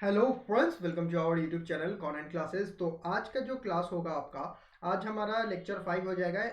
Hello friends, welcome to our YouTube channel convent classes. तो आज का जो क्लास होगा आपका, आज हमारा लेक्चर 5 हो जाएगा।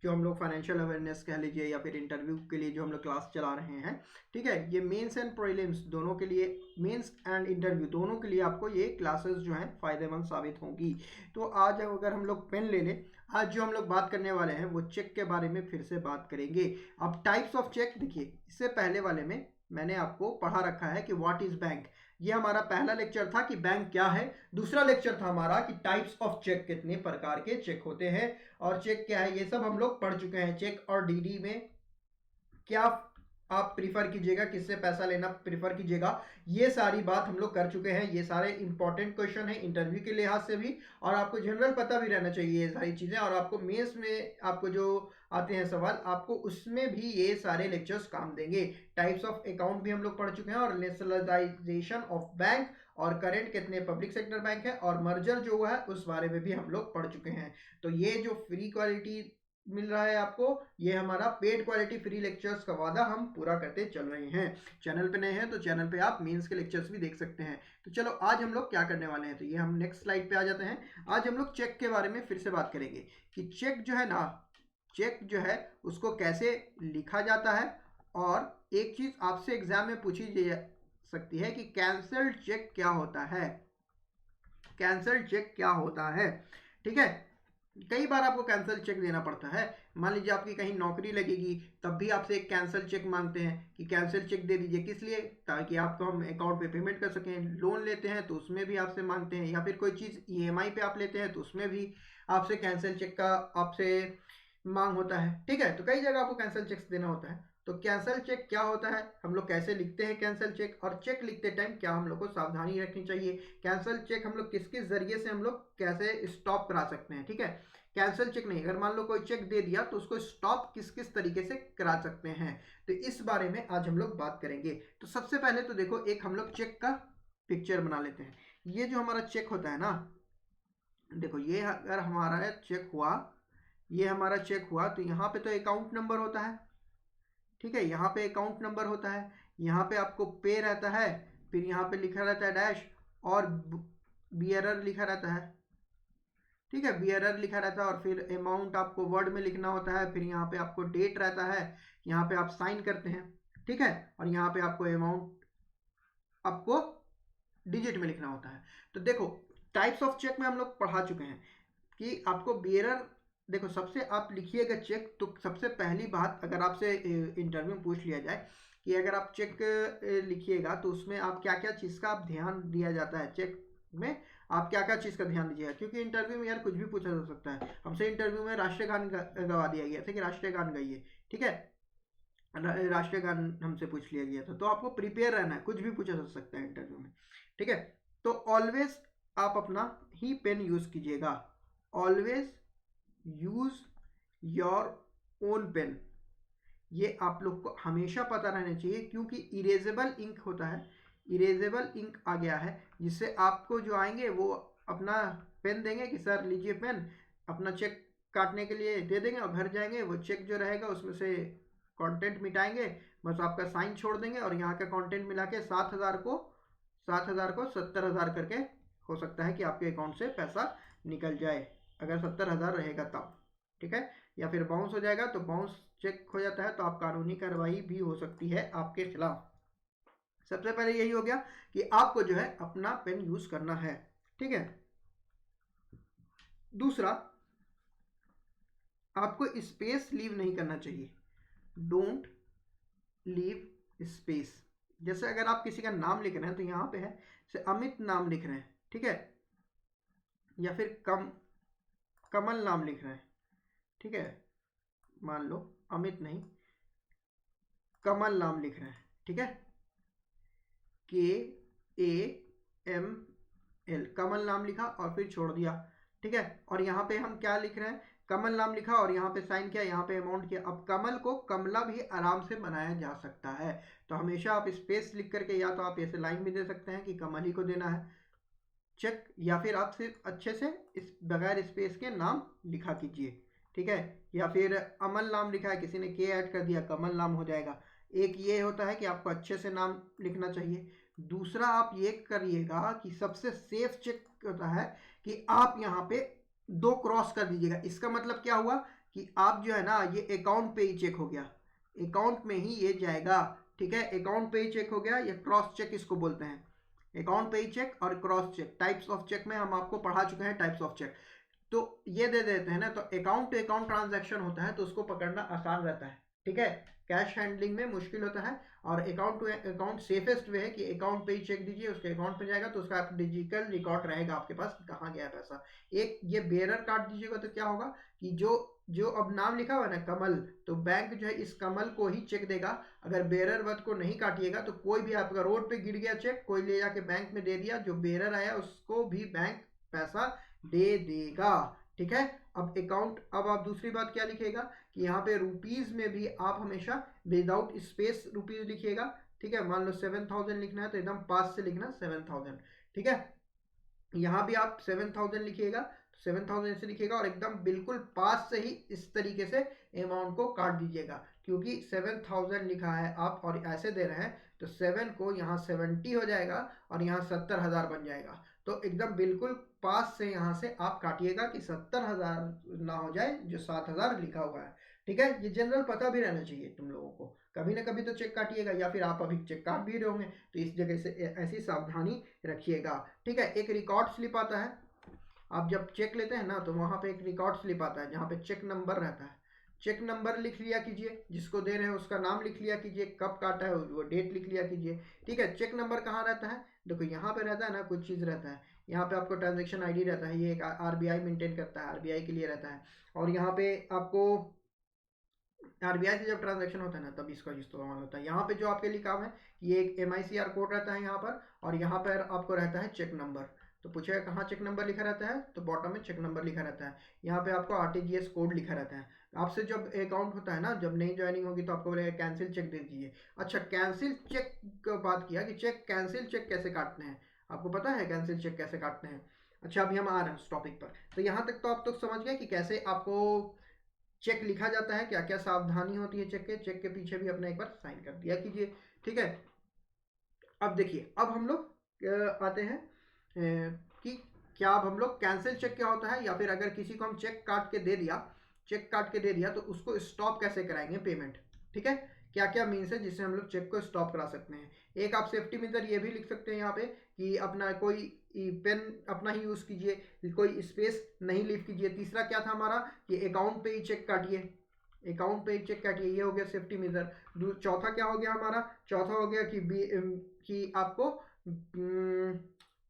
जो हम लोग फाइनेंशियल अवेयरनेस कह लीजिए या फिर इंटरव्यू के लिए जो हम लोग क्लास चला रहे हैं, ठीक है। ये मेंस एंड प्रीलिम्स दोनों के लिए, मेंस एंड इंटरव्यू दोनों के लिए आपको ये क्लासेस जो हैं फ़ायदेमंद साबित होंगी। तो आज अगर हम लोग पेन ले लें, आज जो हम लोग बात करने वाले हैं वो चेक के बारे में फिर से बात करेंगे। अब टाइप्स ऑफ चेक देखिए, इससे पहले वाले में मैंने आपको पढ़ा रखा है कि व्हाट इज बैंक। ये हमारा पहला लेक्चर था कि बैंक क्या है। दूसरा लेक्चर था हमारा कि टाइप्स ऑफ चेक, कितने प्रकार के चेक होते हैं और चेक क्या है, ये सब हम लोग पढ़ चुके हैं। चेक और डीडी में क्या आप प्रीफर कीजिएगा, किससे पैसा लेना प्रीफर कीजिएगा, ये सारी बात हम लोग कर चुके हैं। ये सारे इंपॉर्टेंट क्वेश्चन है इंटरव्यू के लिहाज से भी, और आपको जनरल पता भी रहना चाहिए ये सारी चीजें। और आपको मेंस में आपको जो आते हैं सवाल, आपको उसमें भी ये सारे लेक्चर्स काम देंगे। टाइप्स ऑफ अकाउंट भी हम लोग पढ़ चुके हैं, और नेशनलाइजेशन ऑफ बैंक, और करंट कितने पब्लिक सेक्टर बैंक है, और मर्जर जो हुआ है उस बारे में भी हम लोग पढ़ चुके हैं। तो ये जो फ्री क्वालिटी मिल रहा है आपको, ये हमारा पेड क्वालिटी फ्री लेक्चर्स का वादा हम पूरा करते चल रहे हैं। चैनल पे नए हैं तो चैनल पे आप मेंस के लेक्चर्स भी देख सकते हैं। तो चलो आज हम लोग क्या करने वाले हैं, तो ये हम नेक्स्ट स्लाइड पे आ जाते हैं। आज हम लोग चेक के बारे में फिर से बात करेंगे कि चेक जो है ना, चेक जो है उसको कैसे लिखा जाता है। और एक चीज आपसे एग्जाम में पूछी जा सकती है कि कैंसल्ड चेक क्या होता है। कैंसल्ड चेक क्या होता है, ठीक है। कई बार आपको कैंसल चेक देना पड़ता है। मान लीजिए आपकी कहीं नौकरी लगेगी, तब भी आपसे एक कैंसल चेक मांगते हैं कि कैंसल चेक दे दीजिए। किस लिए? ताकि आपको हम अकाउंट पे पेमेंट कर सकें। लोन लेते हैं तो उसमें भी आपसे मांगते हैं, या फिर कोई चीज़ ईएमआई पे आप लेते हैं तो उसमें भी आपसे कैंसल चेक का आपसे मांग होता है, ठीक है। तो कई जगह आपको कैंसल चेक देना होता है। तो कैंसल चेक क्या होता है, हम लोग कैसे लिखते हैं कैंसल चेक, और चेक लिखते टाइम क्या हम लोग को सावधानी रखनी चाहिए। कैंसल चेक हम लोग किस किस जरिए से हम लोग कैसे स्टॉप करा सकते हैं, ठीक है। कैंसल चेक नहीं, अगर मान लो कोई चेक दे दिया तो उसको स्टॉप किस किस तरीके से करा सकते हैं, तो इस बारे में आज हम लोग बात करेंगे। तो सबसे पहले तो देखो, एक हम लोग चेक का पिक्चर बना लेते हैं। ये जो हमारा चेक होता है ना, देखो ये अगर हमारा चेक हुआ, ये हमारा चेक हुआ, तो यहाँ पे तो अकाउंट नंबर होता है, ठीक है। यहाँ पे अकाउंट नंबर होता है, यहाँ पे आपको पे रहता है, फिर यहाँ पे लिखा रहता है डैश, और बियरर लिखा रहता है, ठीक है। बियरर लिखा रहता है, और फिर अमाउंट आपको वर्ड में लिखना होता है, फिर यहाँ पे आपको डेट रहता है, यहाँ पे आप साइन करते हैं, ठीक है। और यहाँ पे आपको अमाउंट आपको डिजिट में लिखना होता है। तो देखो, टाइप्स ऑफ चेक में हम लोग पढ़ा चुके हैं कि आपको बियरर, देखो सबसे आप लिखिएगा चेक, तो सबसे पहली बात, अगर आपसे इंटरव्यू में पूछ लिया जाए कि अगर आप चेक लिखिएगा तो उसमें आप क्या क्या चीज़ का आप ध्यान दिया जाता है चेक में, आप क्या क्या चीज़ का ध्यान दीजिएगा। क्योंकि इंटरव्यू में यार कुछ भी पूछा जा सकता है। हमसे इंटरव्यू में राष्ट्रीय गान गवा दिया गया था कि राष्ट्रीय गान गाइए, ठीक है। राष्ट्रीय गान हमसे पूछ लिया गया था, तो आपको प्रिपेयर रहना है, कुछ भी पूछा जा सकता है इंटरव्यू में, ठीक है। तो ऑलवेज आप अपना ही पेन यूज कीजिएगा। Always use your own pen, ये आप लोग को हमेशा पता रहना चाहिए, क्योंकि इरेजेबल इंक होता है। इरेजेबल इंक आ गया है, जिससे आपको जो आएंगे वो अपना पेन देंगे कि सर लीजिए पेन, अपना चेक काटने के लिए दे देंगे, और घर जाएंगे वो चेक जो रहेगा उसमें से कंटेंट मिटाएंगे, बस आपका साइन छोड़ देंगे, और यहाँ का कंटेंट मिला के 7,000 को 70,000 करके हो सकता है कि आपके अकाउंट से पैसा निकल जाए, अगर 70,000 रहेगा तब, ठीक है। या फिर बाउंस हो जाएगा, तो बाउंस चेक हो जाता है तो आप कानूनी कार्रवाई भी हो सकती है आपके खिलाफ। सबसे पहले यही हो गया कि आपको जो है अपना पेन यूज करना है, ठीक है। दूसरा, आपको स्पेस लीव नहीं करना चाहिए। Don't leave space. जैसे अगर आप किसी का नाम लिख रहे हैं तो यहाँ पे है, जैसे अमित नाम लिख रहे हैं, ठीक है, या फिर कमल नाम लिख रहे हैं, ठीक है। मान लो अमित नहीं, कमल नाम लिख रहे हैं, ठीक है। KAML, कमल नाम लिखा और फिर छोड़ दिया, ठीक है। और यहाँ पे हम क्या लिख रहे हैं, कमल नाम लिखा और यहाँ पे साइन किया, यहाँ पे अमाउंट किया। अब कमल को कमला भी आराम से बनाया जा सकता है, तो हमेशा आप स्पेस लिख करके, या तो आप ऐसे लाइन भी दे सकते हैं कि कमल ही को देना है चेक, या फिर आप सिर्फ अच्छे से इस बगैर स्पेस के नाम लिखा कीजिए, ठीक है। या फिर अमल नाम लिखा है, किसी ने के ऐड कर दिया, कमल नाम हो जाएगा। एक ये होता है कि आपको अच्छे से नाम लिखना चाहिए। दूसरा आप ये करिएगा कि सबसे सेफ चेक होता है कि आप यहाँ पे 2 क्रॉस कर दीजिएगा। इसका मतलब क्या हुआ कि आप जो है ना, ये अकाउंट पे ही चेक हो गया, अकाउंट में ही ये जाएगा, ठीक है, अकाउंट पे ही चेक हो गया। ये क्रॉस चेक इसको बोलते हैं, अकाउंट पे ही चेक और cross cheque. Types of cheque में हम आपको पढ़ा चुके हैं टाइप्स ऑफ चेक। तो ये दे देते हैं ना, तो अकाउंट टू अकाउंट ट्रांजैक्शन होता है तो उसको पकड़ना आसान रहता है, ठीक है। कैश हैंडलिंग में मुश्किल होता है, और account to account safest way है कि अकाउंट पे ही चेक दीजिए, उसके अकाउंट पे जाएगा तो उसका डिजिटल रिकॉर्ड रहेगा आपके पास कि कहाँ गया पैसा। एक ये बेरर काट दीजिएगा तो क्या होगा कि जो जो अब नाम लिखा हुआ है ना कमल, तो बैंक जो है इस कमल को ही चेक देगा। अगर बेरर वत को नहीं काटिएगा तो कोई भी आपका रोड पे गिर गया चेक, कोई ले जाके बैंक में दे दिया, जो बेरर आया उसको भी बैंक पैसा दे देगा, ठीक है। अब अकाउंट, अब आप दूसरी बात क्या लिखेगा कि यहाँ पे रुपीज में भी आप हमेशा विदाउट स्पेस रुपीज लिखिएगा, ठीक है। मान लो 7000 लिखना है तो एकदम पास से लिखना 7000, ठीक है। यहाँ भी आप 7000 लिखिएगा तो 7000 से लिखिएगा और एकदम बिल्कुल पास से ही इस तरीके से अमाउंट को काट दीजिएगा, क्योंकि 7000 लिखा है आप और ऐसे दे रहे हैं तो 7 को यहाँ 70 हो जाएगा और यहाँ 70000 बन जाएगा। तो एकदम बिल्कुल पास से यहाँ से आप काटिएगा कि 70000 ना हो जाए जो 7000 लिखा हुआ है, ठीक है। ये जनरल पता भी रहना चाहिए तुम लोगों को, कभी ना कभी तो चेक काटिएगा, या फिर आप अभी चेक काट भी रहे होंगे तो इस जगह से ऐसी सावधानी रखिएगा, ठीक है। एक रिकॉर्ड स्लिप आता है, आप जब चेक लेते हैं ना तो वहाँ पे एक रिकॉर्ड स्लिप आता है जहाँ पे चेक नंबर रहता है। चेक नंबर लिख लिया कीजिए, जिसको दे रहे हैं उसका नाम लिख लिया कीजिए, कब काटा है वो डेट लिख लिया कीजिए, ठीक है। चेक नंबर कहाँ रहता है, देखो यहाँ पे रहता है ना, कुछ चीज़ रहता है यहाँ पे, आपको ट्रांजेक्शन आईडी रहता है, ये एक आरबीआई मेंटेन करता है, आरबीआई के लिए रहता है। और यहाँ पे आपको आरबीआई से जब ट्रांजैक्शन होता है ना तब इसका इस्तेमाल होता है। यहाँ पे जो आपके लिए काम है, ये एक MICR कोड रहता है यहाँ पर, और यहाँ पर आपको रहता है चेक नंबर। तो पूछेगा कहाँ चेक नंबर लिखा रहता है, तो बॉटम में चेक नंबर लिखा रहता है। यहाँ पे आपको RTGS कोड लिखा रहता है। आपसे जब अकाउंट होता है ना, जब नई ज्वाइनिंग होगी तो आपको बोलेगा कैंसिल चेक दे दीजिए। अच्छा, कैंसिल चेक का बात किया कि चेक कैंसिल चेक कैसे काटते हैं, आपको पता है कैंसिल चेक कैसे काटते हैं। अच्छा, अभी हम आ रहे हैं उस टॉपिक पर। तो यहाँ तक तो आप तो समझ गए कि कैसे आपको चेक लिखा जाता है, क्या क्या सावधानी होती है चेक के पीछे भी अपना एक बार साइन कर दिया कीजिए, ठीक है। अब देखिए, अब हम लोग आते हैं कि क्या, अब हम लोग कैंसिल चेक क्या होता है, या फिर अगर किसी को हम चेक काट के दे दिया, चेक काट के दे दिया तो उसको स्टॉप कैसे कराएंगे पेमेंट, ठीक है। क्या क्या मीन्स है जिससे हम लोग चेक को स्टॉप करा सकते हैं। एक आप सेफ्टी मेजर ये भी लिख सकते हैं यहाँ पे कि अपना कोई पेन अपना ही यूज़ कीजिए, कोई स्पेस नहीं लीव कीजिए। तीसरा क्या था हमारा कि अकाउंट पे ही चेक काटिए, अकाउंट पे ही चेक काटिए, ये हो गया सेफ्टी मेजर। चौथा क्या हो गया हमारा, चौथा हो गया कि आपको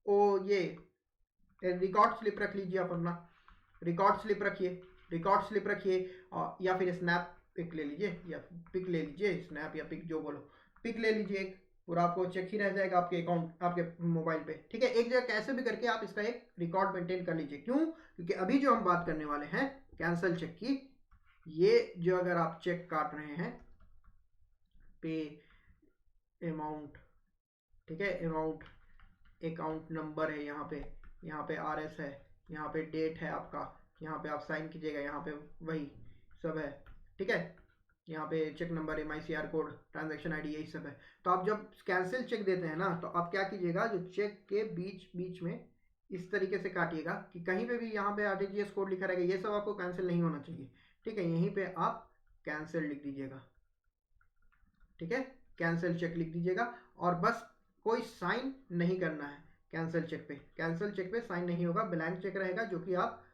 ओ ये रिकॉर्ड स्लिप रख लीजिए, आप अपना रिकॉर्ड स्लिप रखिए, रिकॉर्ड स्लिप रखिए, या फिर स्नैप पिक ले लीजिए, या पिक ले लीजिए, स्नैप या पिक जो बोलो, पिक ले लीजिए एक, पूरा आपको चेक ही रह जाएगा आपके अकाउंट आपके मोबाइल पे, ठीक है। एक जगह कैसे भी करके आप इसका एक रिकॉर्ड मेंटेन कर लीजिए। क्यों, क्योंकि अभी जो हम बात करने वाले हैं कैंसल चेक की, ये जो अगर आप चेक काट रहे हैं पे अमाउंट, ठीक है, अमाउंट अकाउंट नंबर है यहाँ पे RS है, यहाँ पे डेट है आपका, यहाँ पे आप साइन कीजिएगा, यहाँ पे वही सब है, ठीक है। यहाँ पे cheque number MICR code transaction ID यही सब है। तो आप जब कैंसिल चेक देते हैं ना तो आप क्या कीजिएगा, जो चेक के बीच बीच में इस तरीके से काटिएगा कि कहीं पे भी यहाँ पे RTGS कोड लिखा रहेगा, ये सब आपको कैंसिल नहीं होना चाहिए, ठीक है। यहीं पे आप कैंसिल लिख दीजिएगा, ठीक है, कैंसिल चेक लिख दीजिएगा, और बस कोई साइन नहीं करना है कैंसिल चेक पे। कैंसिल चेक पे साइन नहीं होगा, ब्लैंक चेक रहेगा जो कि आप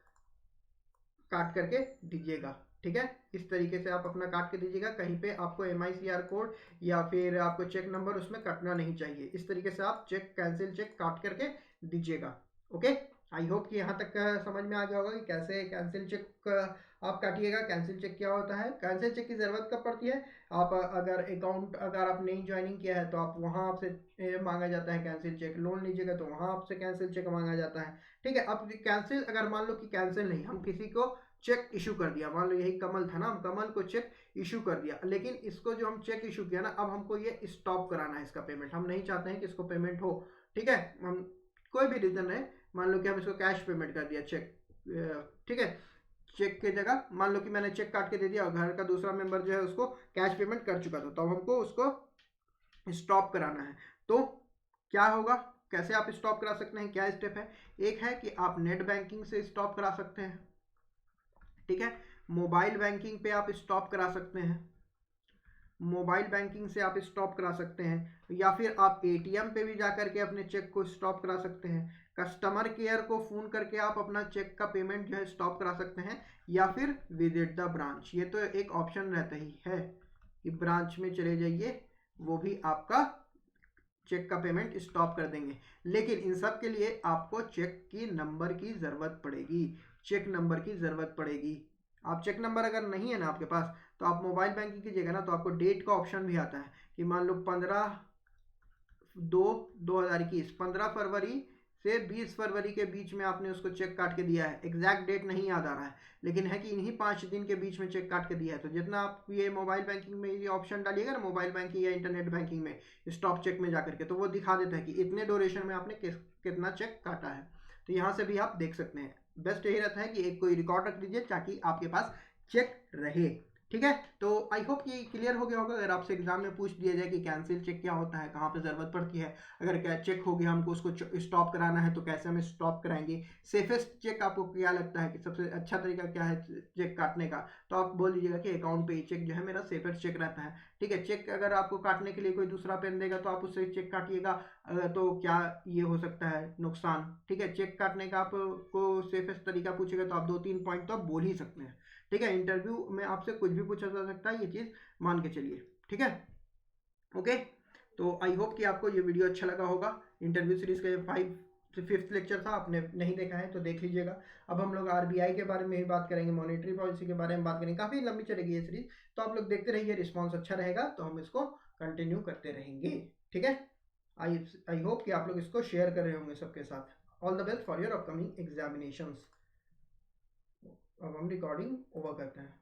काट करके दीजिएगा, ठीक है। इस तरीके से आप अपना काट के दीजिएगा, कहीं पे आपको MICR कोड या फिर आपको चेक नंबर उसमें कटना नहीं चाहिए। इस तरीके से आप चेक कैंसिल चेक काट करके दीजिएगा, ओके। आई होप कि यहाँ तक समझ में आ गया होगा कि कैसे कैंसिल चेक आप काटिएगा। कैंसिल चेक क्या होता है, कैंसिल चेक की ज़रूरत कब पड़ती है, आप अगर अकाउंट अगर आप नई ज्वाइनिंग किया है तो आप वहाँ आपसे मांगा जाता है कैंसिल चेक, लोन लीजिएगा तो वहाँ आपसे कैंसिल चेक मांगा जाता है, ठीक है। अब कैंसिल, अगर मान लो कि कैंसिल नहीं, हम किसी को चेक इशू कर दिया, मान लो यही कमल था ना, हम कमल को चेक इशू कर दिया, लेकिन इसको जो हम चेक इशू किया ना, अब हमको ये स्टॉप कराना है इसका पेमेंट, हम नहीं चाहते हैं कि इसको पेमेंट हो, ठीक है। हम कोई भी रीज़न है, मान लो कि हम इसको कैश पेमेंट कर दिया चेक, ठीक है, चेक की जगह मान लो कि मैंने चेक काट के दे दिया और घर का दूसरा मेंबर जो है उसको कैश पेमेंट कर चुका था, तो अब हमको उसको स्टॉप कराना है। तो क्या होगा, कैसे आप स्टॉप करा सकते हैं, क्या स्टेप है? एक है कि आप नेट बैंकिंग से स्टॉप करा सकते हैं, ठीक है। मोबाइल बैंकिंग पे आप स्टॉप करा सकते हैं, मोबाइल बैंकिंग से आप स्टॉप करा सकते हैं, या फिर आप एटीएम पे भी जाकर के अपने चेक को स्टॉप करा सकते हैं। कस्टमर केयर को फ़ोन करके आप अपना चेक का पेमेंट जो है स्टॉप करा सकते हैं, या फिर विजिट द ब्रांच। ये तो एक ऑप्शन रहता ही है कि ब्रांच में चले जाइए, वो भी आपका चेक का पेमेंट स्टॉप कर देंगे। लेकिन इन सब के लिए आपको चेक की नंबर की ज़रूरत पड़ेगी, चेक नंबर की ज़रूरत पड़ेगी। आप चेक नंबर अगर नहीं है ना आपके पास, तो आप मोबाइल बैंकिंग कीजिएगा ना, तो आपको डेट का ऑप्शन भी आता है कि मान लो 15/2/2021, 15 फरवरी से 20 फरवरी के बीच में आपने उसको चेक काट के दिया है। एग्जैक्ट डेट नहीं याद आ रहा है, लेकिन है कि इन्हीं 5 दिन के बीच में चेक काट के दिया है। तो जितना आप ये मोबाइल बैंकिंग में ये ऑप्शन डालिएगा ना, मोबाइल बैंकिंग या इंटरनेट बैंकिंग में स्टॉप चेक में जाकर के, तो वो दिखा देता है कि इतने ड्यूरेशन में आपने कितना चेक काटा है। तो यहाँ से भी आप देख सकते हैं। बेस्ट यही रहता है कि एक कोई रिकॉर्ड रख दीजिए ताकि आपके पास चेक रहे, ठीक है। तो आई होप ये क्लियर हो गया होगा। अगर आपसे एग्जाम में पूछ दिया जाए कि कैंसिल चेक क्या होता है, कहाँ पे ज़रूरत पड़ती है, अगर क्या चेक हो गया हमको उसको स्टॉप कराना है तो कैसे हम स्टॉप कराएंगे, सेफेस्ट चेक आपको क्या लगता है कि सबसे अच्छा तरीका क्या है चेक काटने का, तो आप बोल दीजिएगा कि अकाउंट पे चेक जो है मेरा सेफेस्ट चेक रहता है, ठीक है। चेक अगर आपको काटने के लिए कोई दूसरा पेन देगा तो आप उससे चेक काटिएगा, तो क्या ये हो सकता है नुकसान, ठीक है। चेक काटने का आपको सेफेस्ट तरीका पूछेगा तो आप 2-3 पॉइंट तो आप बोल ही सकते हैं, ठीक है। इंटरव्यू में आपसे कुछ भी पूछा जा सकता है, ये चीज़ मान के चलिए, ठीक है। ओके, तो आई होप कि आपको ये वीडियो अच्छा लगा होगा। इंटरव्यू सीरीज का ये 5th लेक्चर था, आपने नहीं देखा है तो देख लीजिएगा। अब हम लोग आरबीआई के बारे में ही बात करेंगे, मॉनेटरी पॉलिसी के बारे में बात करेंगे, काफ़ी लंबी चलेगी ये सीरीज, तो आप लोग देखते रहिए। रिस्पॉन्स अच्छा रहेगा तो हम इसको कंटिन्यू करते रहेंगे, ठीक है। आई होप कि आप लोग इसको शेयर कर रहे होंगे सबके साथ। All the best for your upcoming examinations. अब हम रिकॉर्डिंग ओवर करते हैं।